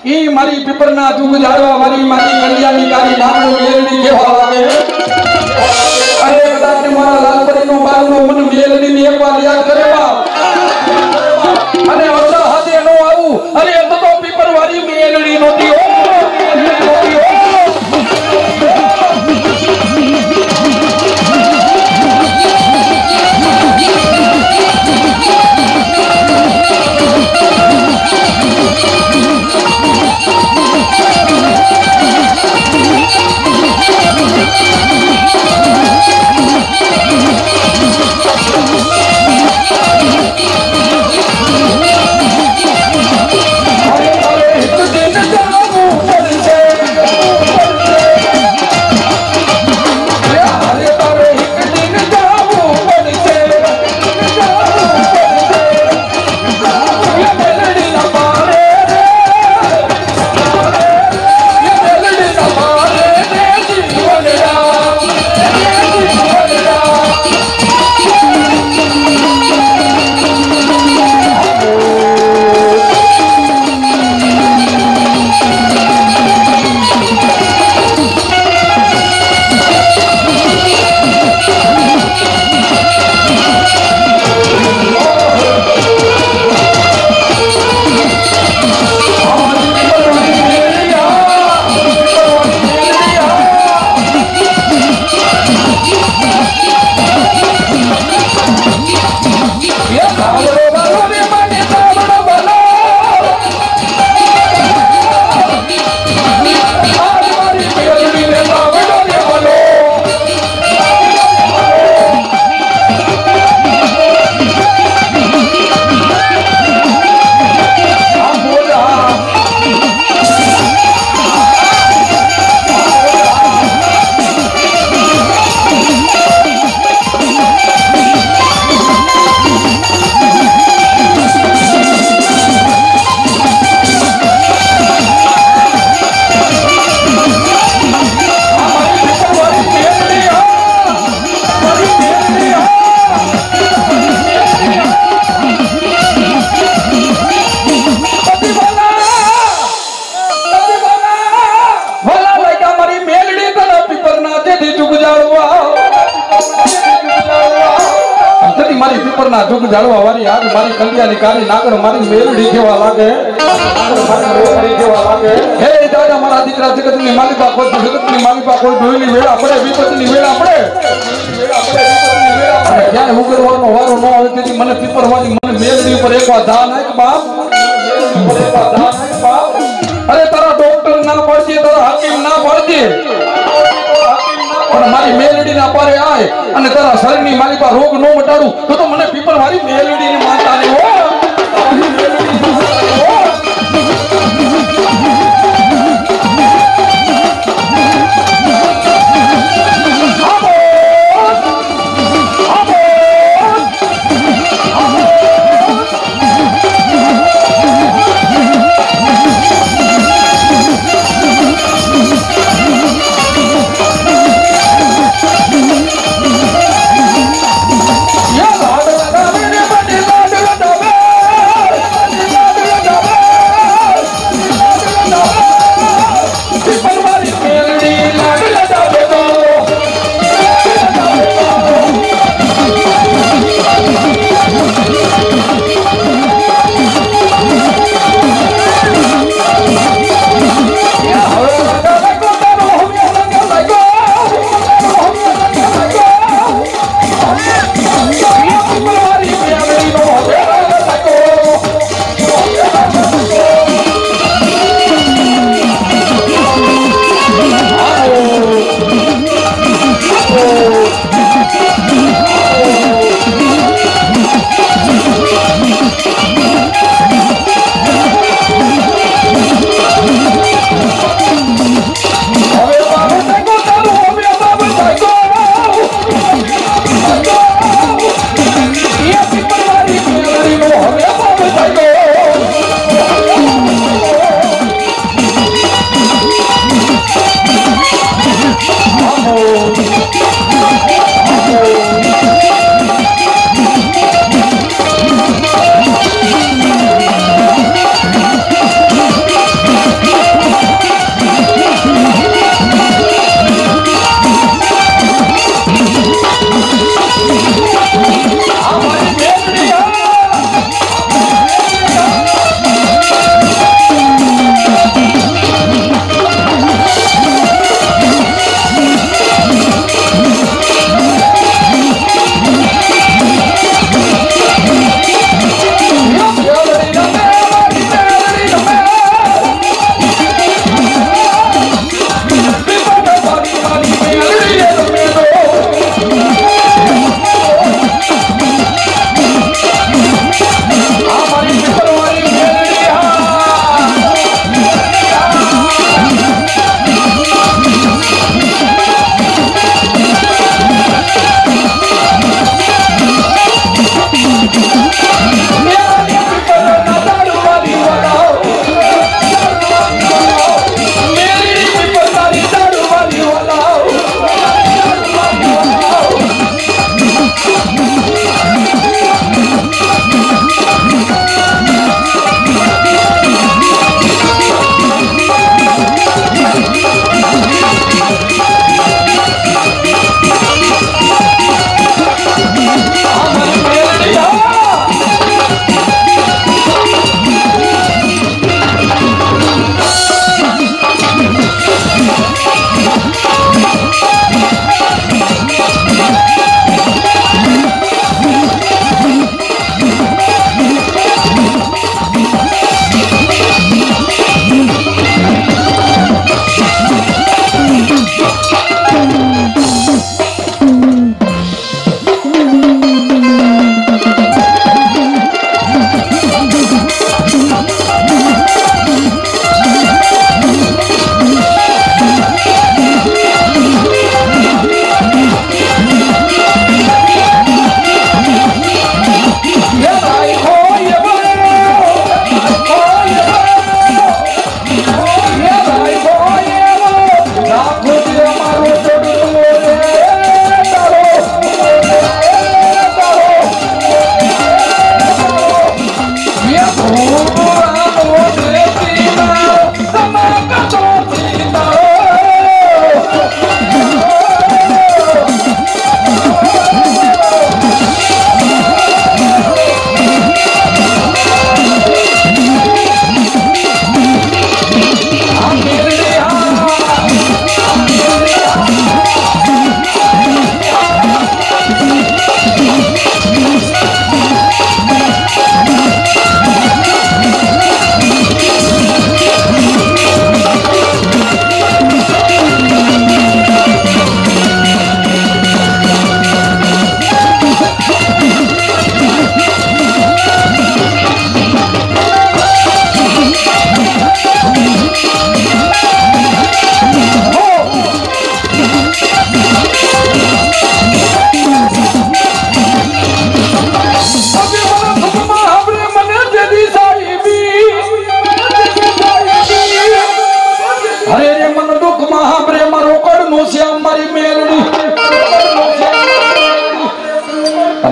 ઈ મારી પીપરના જુગ જાળવા મારી મારી કલ્યાણની કારી નામનો મેલડી કેવા લાગે અરે કદાચ મારા લાલપરીનો બારનો મન મેલડીની એકવાર યાદ કરે બાપ અને અસર હાથે નો આવું અરે તો પીપરવાળી મેલડી નોતી હો મારી પીપરના જુગ જાળવા વાળી આજ મારી કલ્યાણની કાલી નાગર મારી મેલડી કેવા લાગે હે દાદા મારા દીકરા જગતની માલિકા કોઈ જગતની માલિકા કોઈ ડોયની વેળા પડે વિપતની વેળા પડે અને ક્યારે ઉગરવાનો વારો ન આવે તેથી મને પીપરવાની મને મેલડી ઉપર એકવાર ધા નાખ બાપ અરે તારા ડોક્ટર ના પડશે તારા હાકીમ ના પડશે પણ મારી મેલડી ના પારે આય અને તારા શરીરની માલિકા રોગ નો મટાડું તો મને પીપર મારી મેલડી ની માનતા નહીં હો Yeah,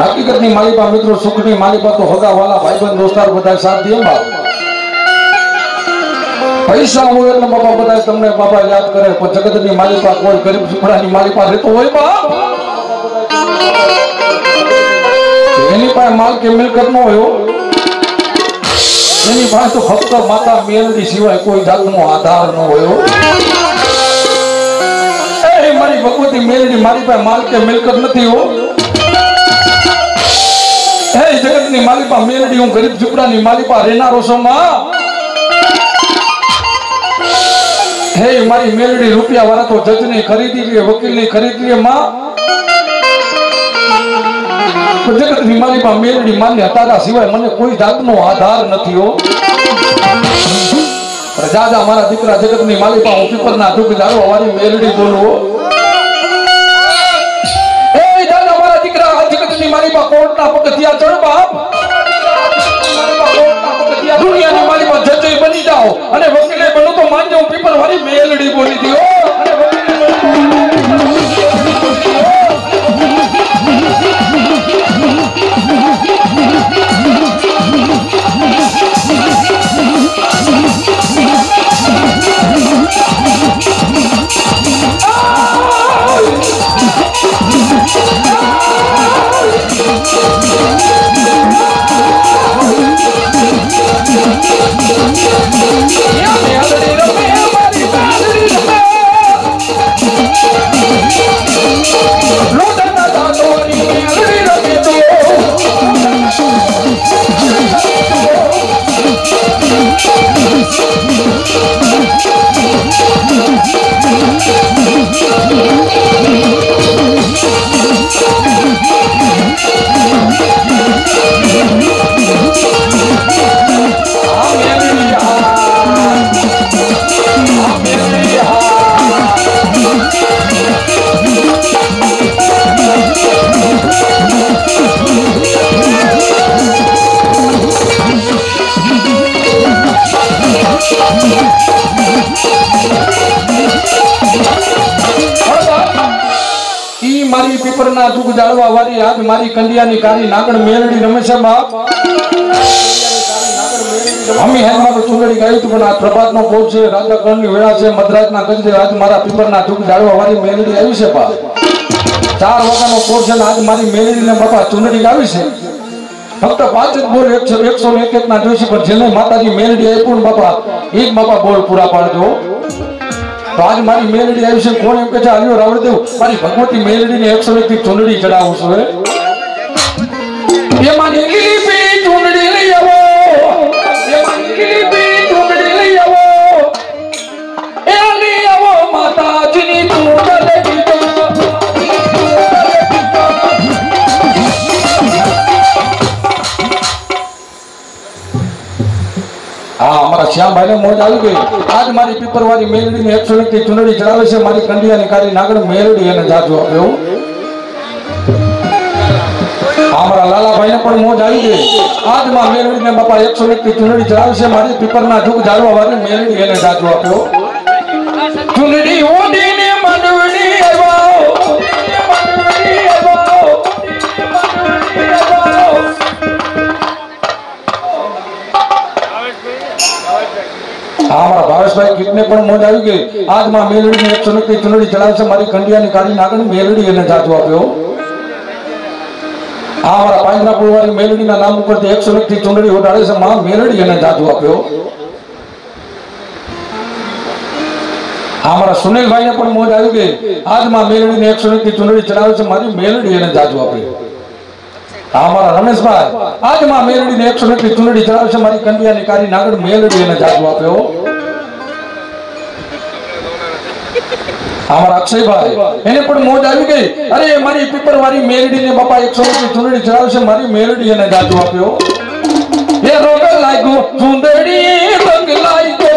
હકીકતની માલિકા મિત્રો સુખની માલિકા તો હગા વાલા ભાઈબંધ દોસ્તાર બધા સાથ દે બા પૈસા હોય એટલે બાપા બધા તમને બાપા યાદ કરે પણ જગતની માલિકા કોઈ ગરીબ સુખડાની માલિકા રહેતો હોય બા એની પાસે માલ કે મિલકત ન હોય એની પાસે તો ફક્ત માતા મેલડી સિવાય કોઈ જાતનો આધાર ન હોય એ મારી ભગવતી મેલડી મારી પાસે માલ કે મિલકત નથી હો હે જગતની માલિકા મેલડી હું ગરીબ ઝૂંપડાની માલિકા રહેનારો છું માં હે મારી મેલડી રૂપિયા વાળા તો જજની ખરીદી લે વકીલની ખરીદી લે માં જગતની માલિકા મેલડી માન્ય તારા સિવાય મને કોઈ જાતનો આધાર નથી હો પ્રજાજા મારા દીકરા જગતની માલિકા હું પીપરના દુઃખ જાળો વાળી મેલડી બોલવો એ દાદા મારા દીકરા જગતની માલિકા કોર્ટના પગથિયા ચડ બાપ દુનિયાની માલિકા જજ બની જાઓ અને વકીલે બનો તો માનજો પીપર વાળી મેલડી બોલી દીઓ અને મારી પીપરના દુઃખ જાળવા વાળી આજ મારી કંડિયાની કાળી નાગણ મેલડી રમે છે બાપ અમે હેનમાં ચૂંટણી ગાયું હતું પણ આ પ્રભાતનો ભોજ છે રાજા કણની વેળા છે મધરાજના ગજે આજ મારા પીપરના દુઃખ જાળવા વાળી મેલડી આવી છે બાપ 4 વાગ્યાનો ભોજ છે આજ મારી મેલડીને બાપા ચૂંટણી ગાવી છે ફક્ત 5 જ બોલ 101 ના જોઈશે પણ જેને માતાજી મેલડી આપ્યું બાપા એક બાપા બોલ પૂરા પાડજો તો આજ મારી મેલડી આવી છે કોણ એમ કે છે આલ્યો રાવળદેવ મારી ભગવતી મેલડીને 101 થી ચૂંટણી ચડાવું છું એ મારી લીપી ચૂંટણી લઈ આવો એ મારી લીપી ચૂંટણી લઈ આવો એ લઈ આવો માતાજીની ચૂંટણી દીધો હા અમારા શ્યામભાઈ ને મોજ આવી ગઈ આજ મારી પીપરવાળી મેલડીને 101 થી ચૂંટણી ચડાવે છે મારી કંડિયાની કાળી નાગણ મેલડી એને જાજો આપ્યો અમારા લાલાભાઈ ને પણ મોજ આવી ગઈ આજ માં મેલડીને બાપા 101 થી ચૂંટણી ચડાવે છે મારી પીપરના દુઃખ જાળવા વાળી મેલડી એને જાજો આપ્યો ચૂંટણી ઓડીને મંડળી આવ્યો हमारा भावेशभाई कितने पण मोज આવી ગઈ આજ માં મેલડી ને 101 થી ચૂંટણી ચડાવે છે મારી કંડિયાની કાળી નાગણ મેલડી એને જાજો આપ્યો हमारा પાંજરાપુર વાળી મેલડીના નામ ઉપરથી 101 થી ચૂંટણી ઉડાડે છે માં મેલડી એને જાજો આપ્યો हमारा સુનિલભાઈ ને પણ મોજ આવી ગઈ આજ માં મેલડી ને 101 થી ચૂંટણી ચડાવે છે મારી મેલડી એને જાજો આપ્યો हमारा रमेश भाई आज मां मेलडी ने 101 की चूंटणी चढ़ावे छे मारी कंडियानी काળી नागण मेलडी ने जाजू आप्यो हमारा अक्षय भाई एने पण मोज आवी गई अरे मारी पीपरवारी मेलडी ने बापा 101 की चूंटणी चढ़ावे छे मारी मेलडी ने जाजू आप्यो ए रोग लागो चूंटणी रंग लागो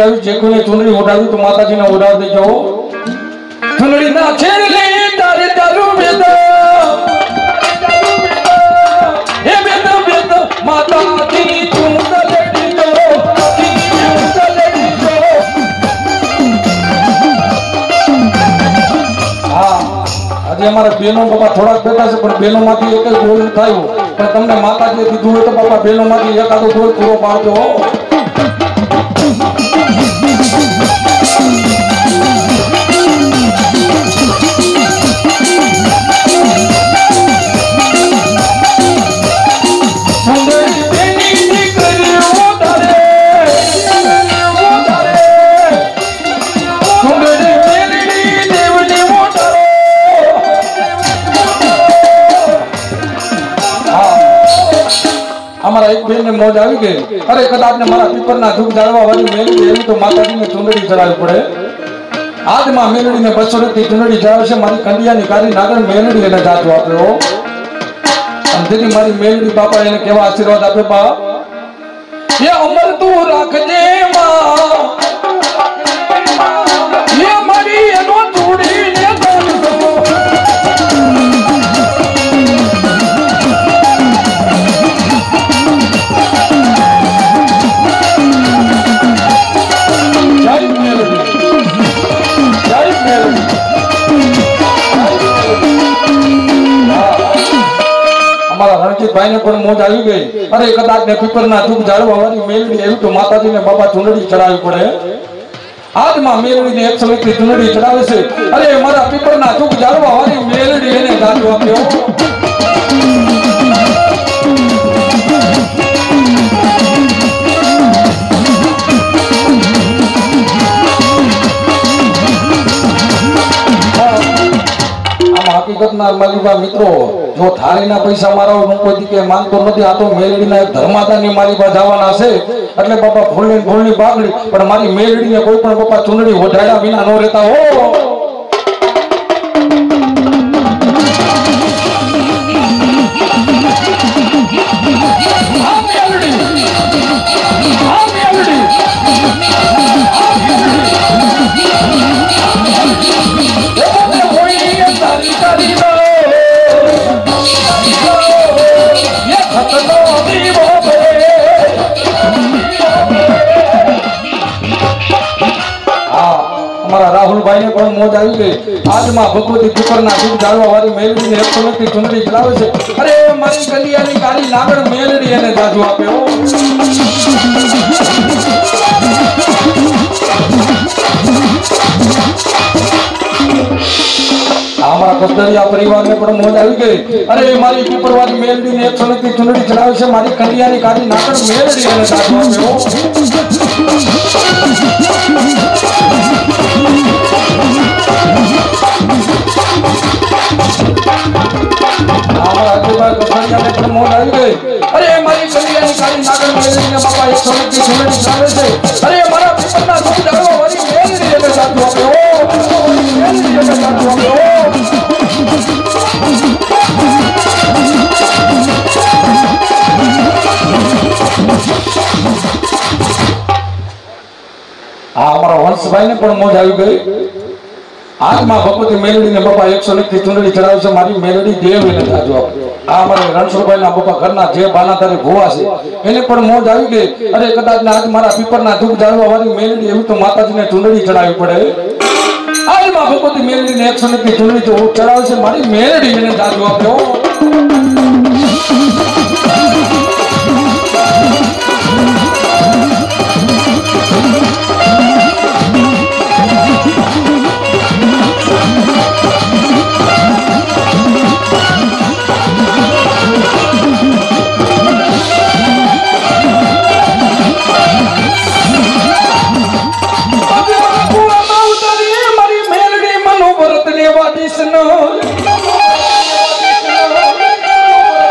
ગાવી જે કોઈને ચૂંદડી ઓઢાવી તો માતાજીને ઓઢાવ દેજો ચૂંદડી ના છેડ લે તારે તારું વેદ હે વેદ વેદ માતાજીની ચૂંદડી જો આજે અમારા બેનો બાપા થોડાક બેઠા છે પણ બેનો માંથી એક જ ગોળ થયું પણ તમને માતાજીએ કીધું હોય તો બાપા બેનો માંથી એકાદો ગોળ પૂરો પાડજો અમારા એક બેન ને મોજ આવી ગઈ અરે કદાચ ને મારા પીપરના ધૂપ જાળવા વાળી મેલડી એવી તો માતાજીને ચૂંદડી ચડાવવી પડે આજ માં મેલડી ને 200 રૂપિયા ચૂંદડી ચડાવે છે મારી કંડિયાની કારી નાગર મેલડી એને જાજો આપ્યો અને તેથી મારી મેલડી બાપા એને કેવા આશીર્વાદ આપે બા એ અમર તું રાખજે માં એ મારી એનો ચૂંદડીને ભાઈ ને પણ મોજ આવી ગઈ અરે કદાચ ને પીપરના ધૂપ જાળવા વાળી મેલડી એવી તો માતાજીને બાપા ચૂંદડી ચડાવવી પડે આજ માં મેલડી ને 100 ની ચૂંદડી ચડાવે છે અરે મારા પીપરના ધૂપ જાળવા વાળી મેલડી એને જાજો આપ્યો હકીકતના માલિકા મિત્રો જો થાળીના પૈસા મારા કોઈ કે માંગતો નથી આ તો મેલડીના એક ધર્માદાની માલિકા જવાના છે એટલે બાપા ફૂલની બાગડી પણ મારી મેલડીને કોઈ પણ બાપા ચૂંદડી ઓઢાડ્યા વિના નો રહેતા હો રાહુલભાઈ ને પણ મોજ આવી ગઈ આજ માં ભગવતી પીપરના ધૂપ જાળવા વાળી મેલડી ને 100 ની ચૂંદડી ચડાવે છે અરે મારી કલિયાની કાળી નાગર મેલડી એને જાજો આપ્યો हमारा कस्तरिया परिवार में पण मोज આવી ગઈ અરે મારી પીપરવાળી મેલડી ને 100 ની ચૂંદડી ચડાવે છે મારી કલિયાની કાળી નાગર મેલડી એને જાજો આપ્યો अरे मारी कलियानी काली नागर मेलडी ने बाबा 100 ની ચૂંદડી ચડાવે છે અરે મારા પીપરના ધૂપ જાળવા વાળી મેલડી એને જાજો આપ્યો મેલડી એને જાજો આપ્યો हमारा वंशभाई ने पण मोज આવી ગઈ आज मां भगवती मेलडी ने बापा 100 ની ચૂંદડી ચડાવે છે મારી मेलडी देव એને જાજો આપ્યો आ हमारे रणछोड़भाई ना बापा घरना जे बाना तारे भुवा છે એને પણ મોજ આવી ગઈ અરે કદાચ ને આજ મારા પીપરના ધૂપ જાળવા વાળી મેલડી એવી તો માતાજીને ચૂંદડી ચડાવવી પડે आज मां भगवती मेलडी ने 100 ની ચૂંદડી ચડાવે છે મારી मेलडी એને જાજો આપ્યો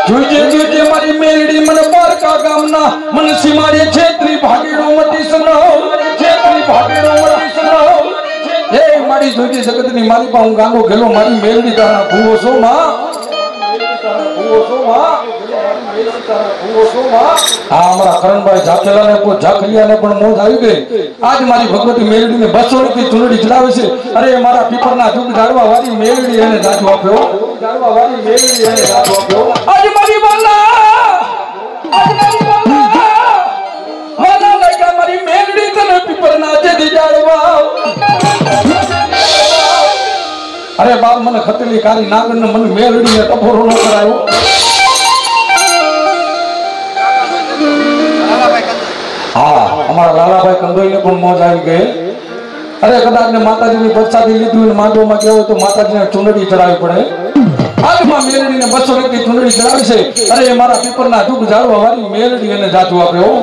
જોજે જોજે મારી મેલડી મને પારકા ગામના મનસી મારી છેત્રી ભાગીડો મતી સનો છેત્રી ભાગીડો મતી સનો એ મારી જોજે જગતની મારી પા હું ગાંગો ગેલો મારી મેલડી તારા ભૂવો છો માં ભૂવો છો માં હા અમારા કરણભાઈ ઝાકેલા ને કોઈ ઝાકલિયા ને પણ મોજ આવી ગઈ આજ મારી ભગવતી મેલડી ને 200 રૂપિયા ચૂંટણી ચડાવે છે અરે મારા પીપરના જુગ ઝાડવા વાળી મેલડી એને જાજુ આપ્યો ઝાડવા વાળી મેલડી એને જાજુ આપ્યો આજ મારી વાલા આજ મારી વાલા લગા મારી મેલડી તને પીપરના જેદી ઝાડવા અરે બાપ મને ખતેલી કારી નાગર ને મને મેલડી ને ટપોરો ન કરાયો હા અમારા લાલાભાઈ કંદોઈ ને પણ મોજ આવી ગઈ અરે કદાચ ને માતાજીની પ્રસાદી લીધી ને માંડવામાં ગયો તો માતાજીને ચૂંદડી ચડાવવી પડે આજમાં મેલડીને 200 રૂપિયા ચૂંદડી ચડાવી છે અરે એ મારા પીપરના જુગ ઝાડવા વાળી મેલડી એને જાજુ આપ્યો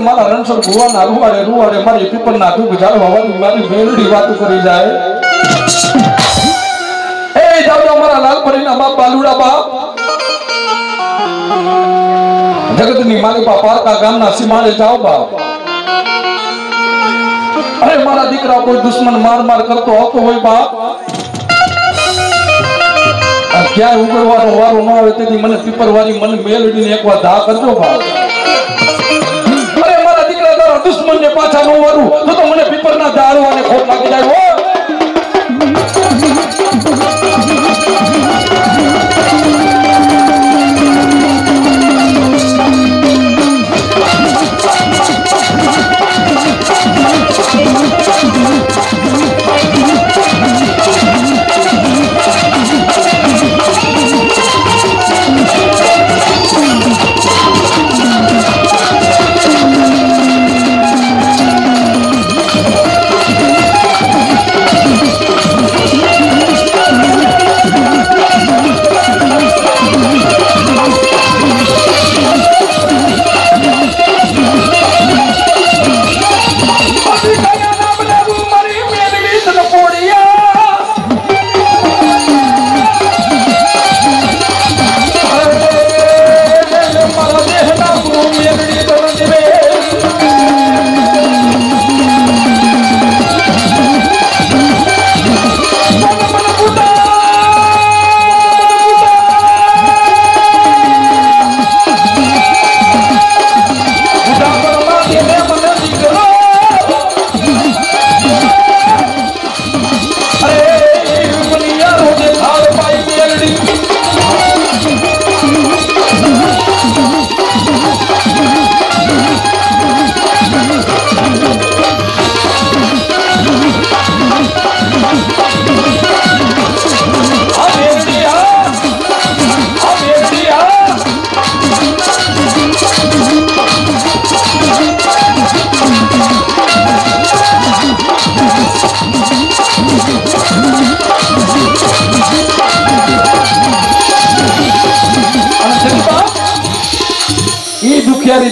મારા રણછોડ ભુવાના રૂવાડે મારી પીપરના જુગ ઝાડવા વાળી મારી મેલડી વાતો કરી જાય એ જાવજો મારા લાલપરીના બાપ બાલુડા બાપ જગતની માલિપા પારકા ગામના સીમાડે જાઓ બાપ અરે મારા દીકરા કોઈ દુશ્મન માર કરતો આવતો હોય બાપ ક્યાંય ઉગડવાનો વારો ન આવે તેથી મને પીપરવાળી મને મેલડીને એકવાર ધા કરજો બાપ દુશ્મન ને પાછા નો વારું તો મને પીપરના ઝાડવાને ખોટ લાગી જાય હો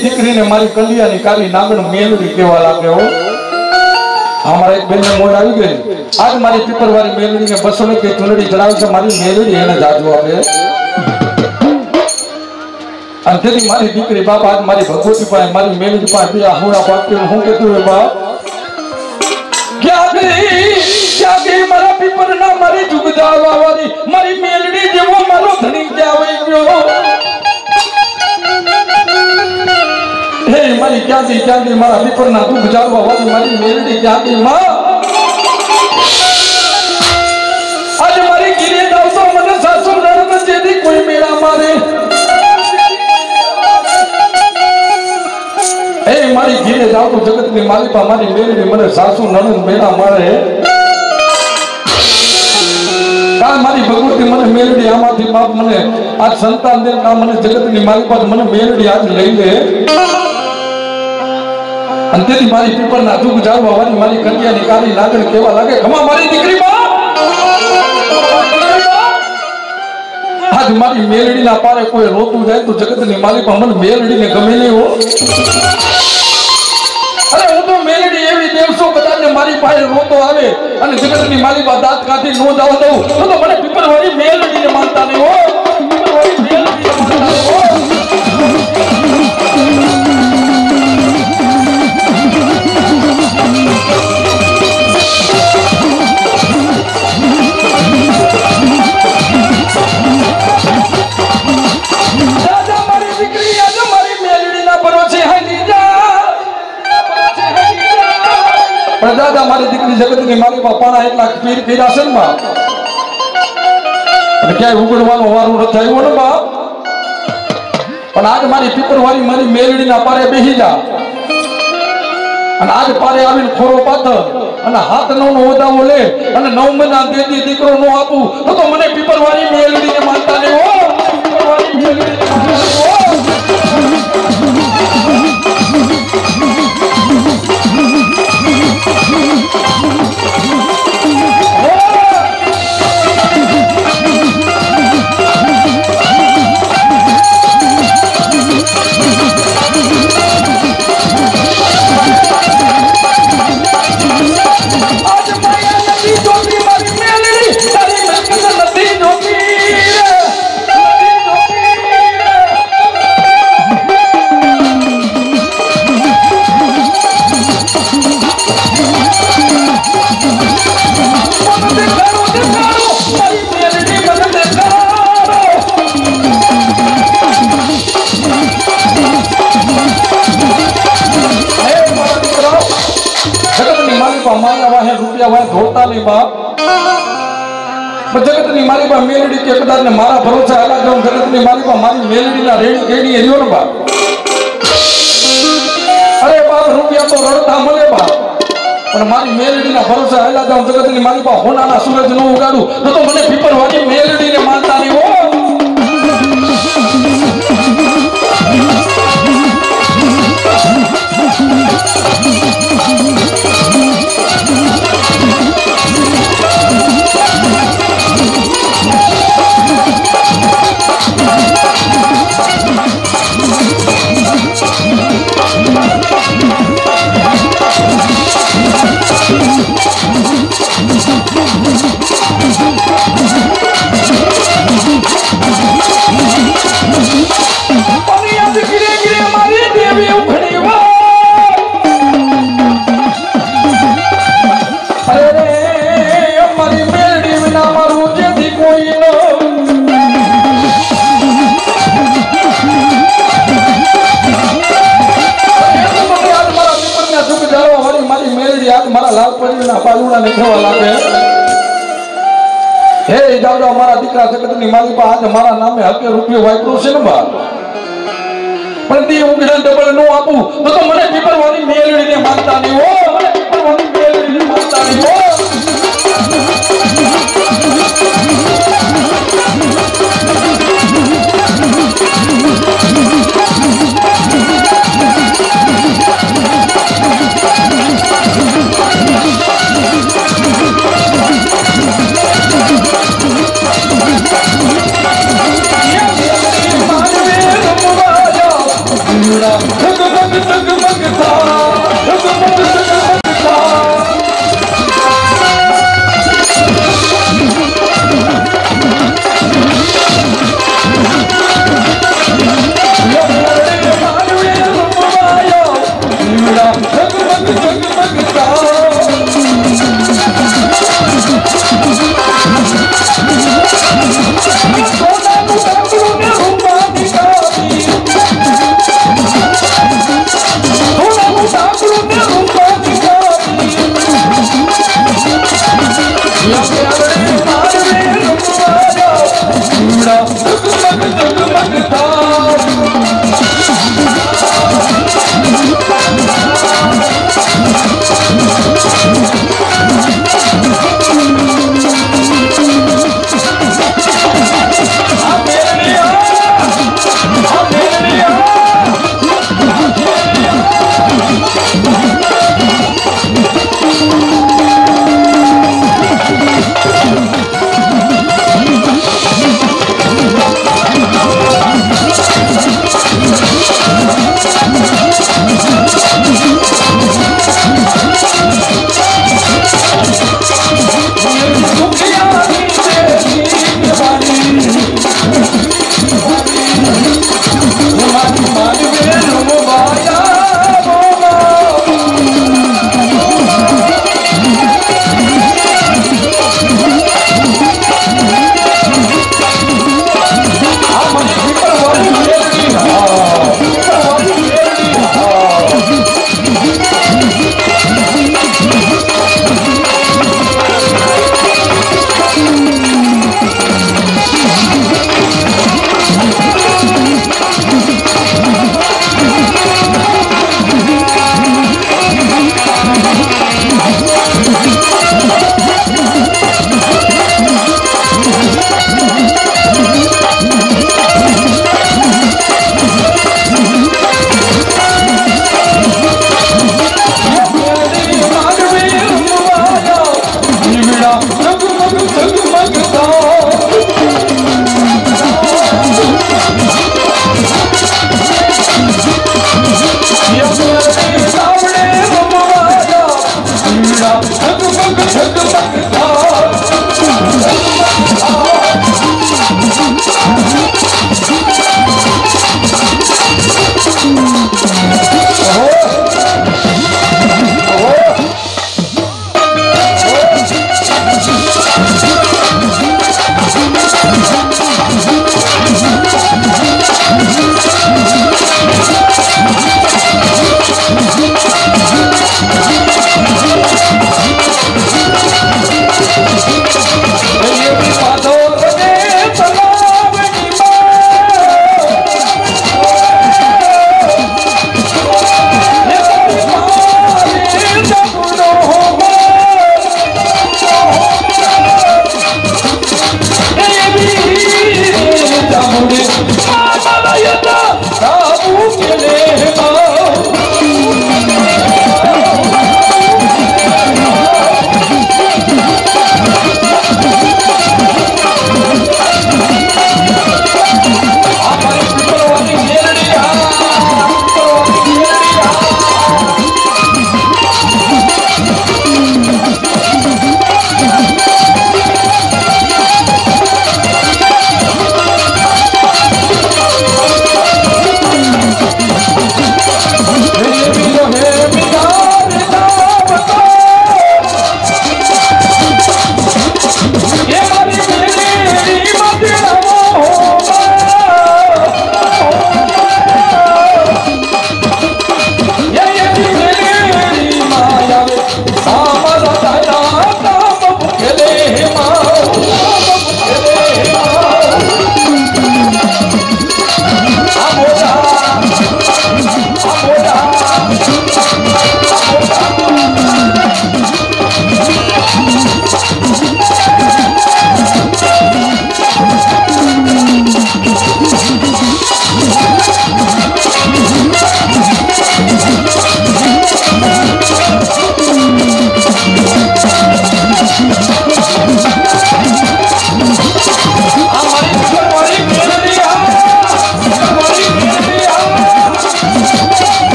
દીકરીને મારી કલિયાની કાલી નાગણ મેલડી કેવા લાગ્યો અમારા એક બેનને મોડ આવી ગઈ આજ મારી પીપરવાળી મેલડીને 200 ની ચૂંદડી ચડાવી છે મારી મેલડી એને જાજુ આપે અને તેથી મારી દીકરી બાપ આજ મારી ભગવતી પાસે મારી મેલડી પાસે બે આહુડા પાટી હું કહેતું હે બાપ ક્યાં ગઈ મારા પીપરના મારી જુગ ઝાડવા વાળી મારી મેલડી જેવો મારો ધણી ક્યાં વઈ ગયો હે મારી ક્યાં ગઈ મારા પીપરના જુગ ઝાડવા વાળી મારી મેલડી ક્યાં ગઈ માં આજ મારી ગીરે જાવ તો મને સાસુ નડન જેથી કોઈ મેળા મારે હે મારી ગીરે જાવ તો જગતની માલિકા મારી મેલડી મને સાસુ નડન મેળા મારે આ મારી ભગવતી મને મેલડી આમાંથી બાપ મને આ સંતાન દે આ મને જગતની મારી પાસે મને મેલડી આજ લઈ લે અને તેથી મારી પીપળના દુઃખ જાળવા વાળી મારી કન્યાની કાળી લાગણ કેવા લાગે ખમા મારી દીકરી માં આજ મારી મેલડીના પારે કોઈ રોતું જાય તો જગતની માલિક મને મેલડીને ગમે નહીં હો અરે હું તો મેલડી એવી દેવસો કદાચ મારી પાસે રોતો આવે અને જગતની માલિક દાંત કાઢી નો જાવ દઉં તો મને પીપળવાળી મેલડીને માનતા નહીં હો પીપળવાળી મેલડીને માનતા નહીં હો પણ દાદા મારી દીકરી જગતની મારી પાણા એટલા પીર કર્યા છે ને બાપ અને ક્યાંય ઉગડવાનો વારો ન થયો ને બાપ પણ આજ મારી પીપળવાળી મારી મેલડીના પારે બેસી જા અને આજ પારે આવીને ખોરો પાથર અને હાથ નો ઓદાવો લે અને 9 મહિના દેતી દીકરો નો આપું તો મને પીપળવાળી મેલડીને માનતા નહીં હો પીપળવાળી મેલડીને માનતા નહીં હો જગતની મારી પાસે મેલડી કે કદાચ ને મારા ભરોસે આલા જાઉં જગતની મારી પાસે મારી મેલડીના રેડી કેડી એરિયો ને બાપ અરે બાપ રૂપિયા તો રડતા મળે બાપ પણ મારી મેલડીના ભરોસે આલા જાઉં જગતની મારી પાસે હોનાના સૂરજ નો ઉગાડું તો મને પીપળવાળી મેલડીને માનતા નહીં હો મારા નામે હકે રૂપિયો વાપરો છે ને બા પણ તે ઉગડા ડબલ નો આપું તો મને પીપળવાળી મેલડીને માનતા નહીં હો મને પીપળવાળી મેલડીને માનતા નહીં હો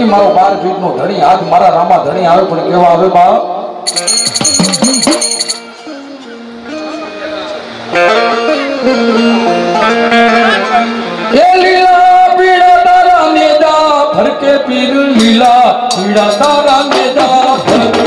મારો 12 જૂથનો ધણી આજ મારા રામા ધણી આવે પણ કેવા આવે બા એ લીલા પીડા તારા નેજા ફરકે પીર લીલા પીડા તારા નેજા ફરકે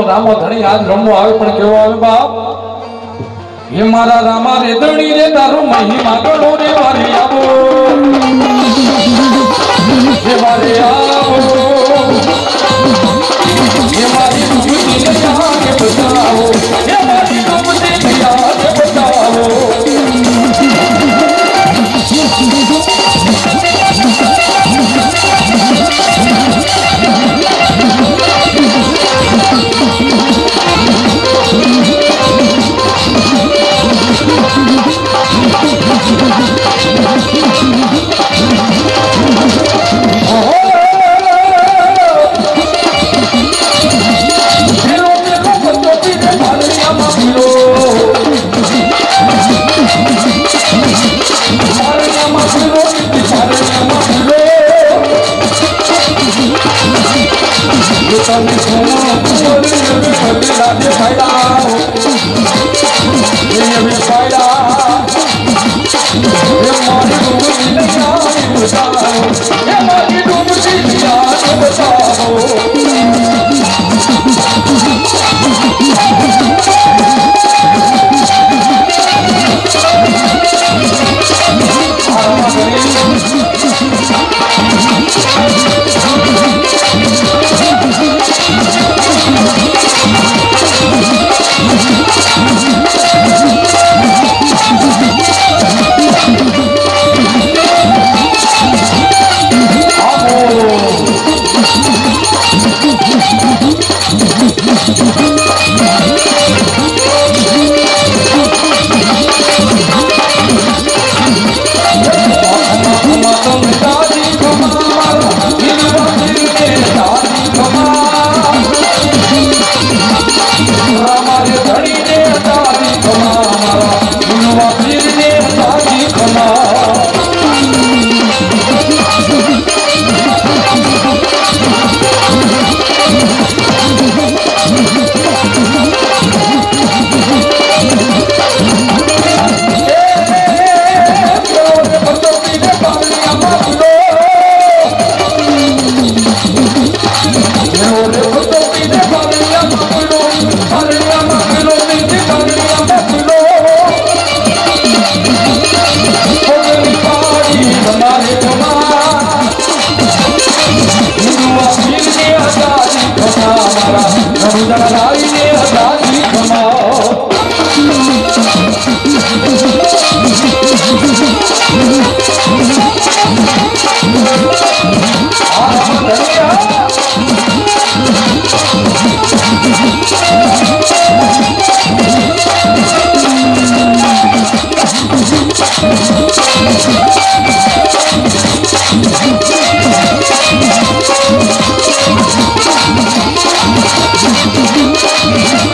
રામો ધણી આજ રમવો આવે પણ કેવો આવે બાપ હે મારા રામા રે ધણી રે તારો મહિમા ગણો રે વારે આવો હે વારે આવો હે મારી ભૂતિ ને આગે બતાવો હે મારી ભૂતિ ને આગે બતાવો Thank you.